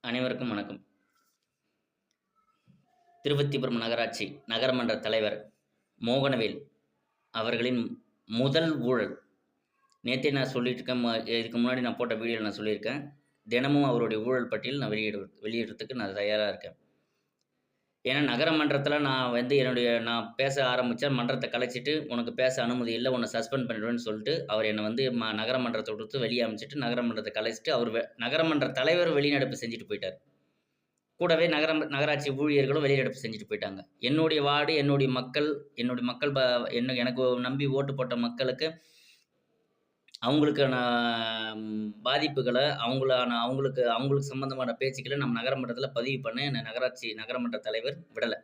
அனைவருக்கும் வணக்கம். திருவத்திபுரம் நகராட்சி நகரமன்ற தலைவர் மோகனவேல் அவர்களின் முதல் ஊழல். நேத்தே நான் சொல்லிட்டுருக்கேன். இதுக்கு முன்னாடி நான் போட்ட வீடியோவில் நான் சொல்லியிருக்கேன். தினமும் அவருடைய ஊழல் பட்டியல் நான் வெளியிடுறதுக்கு நான் தயாராக இருக்கேன். ஏன்னா நகரமன்றத்தில் நான் பேச ஆரம்பித்தேன். மன்றத்தை கலைச்சிட்டு உனக்கு பேச அனுமதி இல்லை, உன்னை சஸ்பெண்ட் பண்ணிடுவேன்னு சொல்லிட்டு அவர் என்னை நகரமன்றத்தை விட்டு வெளியே அமைச்சிட்டு நகரமன்றத்தை கலைச்சிட்டு அவர் நகரமன்ற தலைவர் வெளிநடப்பு செஞ்சுட்டு போயிட்டார். கூடவே நகராட்சி ஊழியர்களும் வெளிநடப்பு செஞ்சுட்டு போயிட்டாங்க. என்னுடைய வார்டு, என்னுடைய மக்கள் எனக்கு நம்பி ஓட்டு போட்ட மக்களுக்கு அவங்களுக்கான பாதிப்புகளை அவங்களுக்கு சம்பந்தமான பேச்சுக்களை நம்ம நகரமன்றத்தில் பதிவு பண்ண என்னை நகரமன்ற தலைவர் விடலை.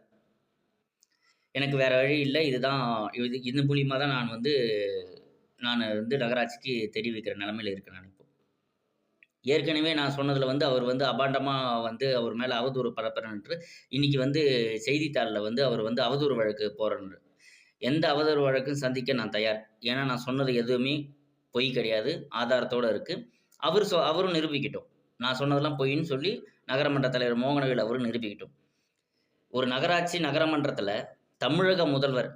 எனக்கு வேறு வழி இல்லை. இது மூலியமாக தான் நான் நகராட்சிக்கு தெரிவிக்கிற நிலமையில் இருக்கேன். நான் இப்போ ஏற்கனவே நான் சொன்னதில் அவர் அபாண்டமாக அவர் மேலே அவதூறு பரப்புறேன்ட்டு இன்றைக்கி செய்தித்தாளில் அவர் அவதூறு வழக்கு போடுறேன்னு. எந்த அவதூறு வழக்கும் சந்திக்க நான் தயார். ஏன்னா நான் சொன்னது எதுவுமே பொய் கிடையாது, ஆதாரத்தோடு இருக்குது. அவரும் நிரூபிக்கட்டும். நான் சொன்னதெல்லாம் பொய்ன்னு சொல்லி நகரமன்ற தலைவர் மோகனவேல் அவரும் நிரூபிக்கட்டும். ஒரு நகரமன்றத்தில் தமிழக முதல்வர்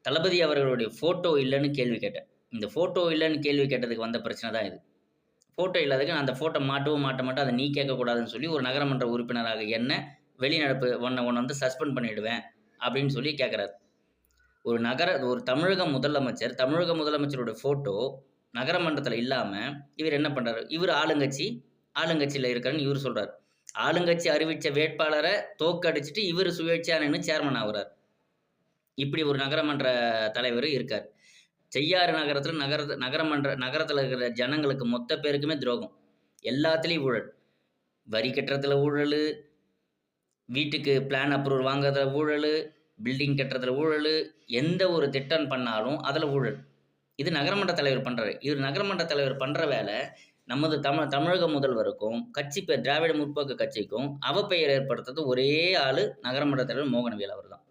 தளபதி அவர்களுடைய ஃபோட்டோ இல்லைன்னு கேள்வி கேட்டேன். இந்த ஃபோட்டோ இல்லைன்னு கேள்வி கேட்டதுக்கு வந்த பிரச்சனை தான் இது. ஃபோட்டோ இல்லாததுக்கு நான் அந்த ஃபோட்டோ மாட்ட மாட்டேன், அதை நீ கேட்கக்கூடாதுன்னு சொல்லி ஒரு நகரமன்ற உறுப்பினராக என்ன வெளிநடப்பு உன்னை சஸ்பெண்ட் பண்ணிவிடுவேன் அப்படின்னு சொல்லி கேட்குறாரு. ஒரு தமிழக முதலமைச்சரோட ஃபோட்டோ நகரமன்றத்தில் இல்லாமல் இவர் என்ன பண்ணுறாரு? இவர் ஆளுங்கட்சியில் இருக்கிறன்னு இவர் சொல்கிறார். ஆளுங்கட்சி அறிவித்த வேட்பாளரை தோக்கடிச்சிட்டு இவர் சுயேட்சையாக நின்று சேர்மன் ஆகுறார். இப்படி ஒரு நகரமன்ற தலைவர் இருக்கார். செய்யாறு நகரத்தில் இருக்கிற ஜனங்களுக்கு மொத்த பேருக்குமே துரோகம். எல்லாத்துலேயும் ஊழல். வரி கட்டுறதுல ஊழல், வீட்டுக்கு பிளான் அப்ரூவல் வாங்குறதுல ஊழல், பில்டிங் கட்டுறதுல ஊழல், எந்த ஒரு திட்டம் பண்ணாலும் அதில் ஊழல். இது நகரமன்ற தலைவர் பண்ணுறாரு. இவர் நகரமன்ற தலைவர் பண்ணுற வேலை நமது தமிழக முதல்வருக்கும் திராவிட முற்போக்கு கட்சிக்கும் அவப்பெயர் ஏற்படுத்துறது ஒரே ஆள் நகரமன்ற தலைவர் மோகனவேல். அவர் தான்.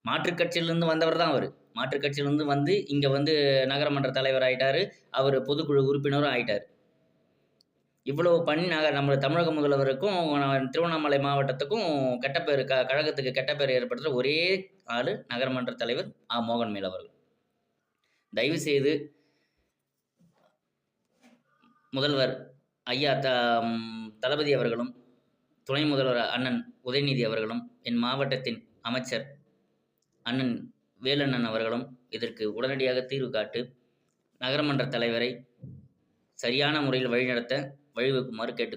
மாற்றுக் கட்சியிலிருந்து வந்தவர் தான். அவர் மாற்றுக் கட்சியிலிருந்து இங்கே நகரமன்ற தலைவர் ஆகிட்டார். அவர் பொதுக்குழு உறுப்பினரும் ஆகிட்டார். இவ்வளவு பண்ணி நம்ம தமிழக முதல்வருக்கும் திருவண்ணாமலை மாவட்டத்துக்கும் கழகத்துக்கு கெட்ட பேர் ஏற்படுத்துகிற ஒரே ஆள் நகரமன்ற தலைவர் மோகன்வேல் அவர்கள். தயவுசெய்து முதல்வர் ஐயா தளபதி அவர்களும் துணை முதல்வர் அண்ணன் உதயநிதி அவர்களும் என் மாவட்டத்தின் அமைச்சர் அண்ணன் வேலண்ணன் அவர்களும் இதற்கு உடனடியாக தீர்வு காட்டு நகரமன்ற தலைவரை சரியான முறையில் வழிநடத்த வழிவகுக்குமாறு கேட்டு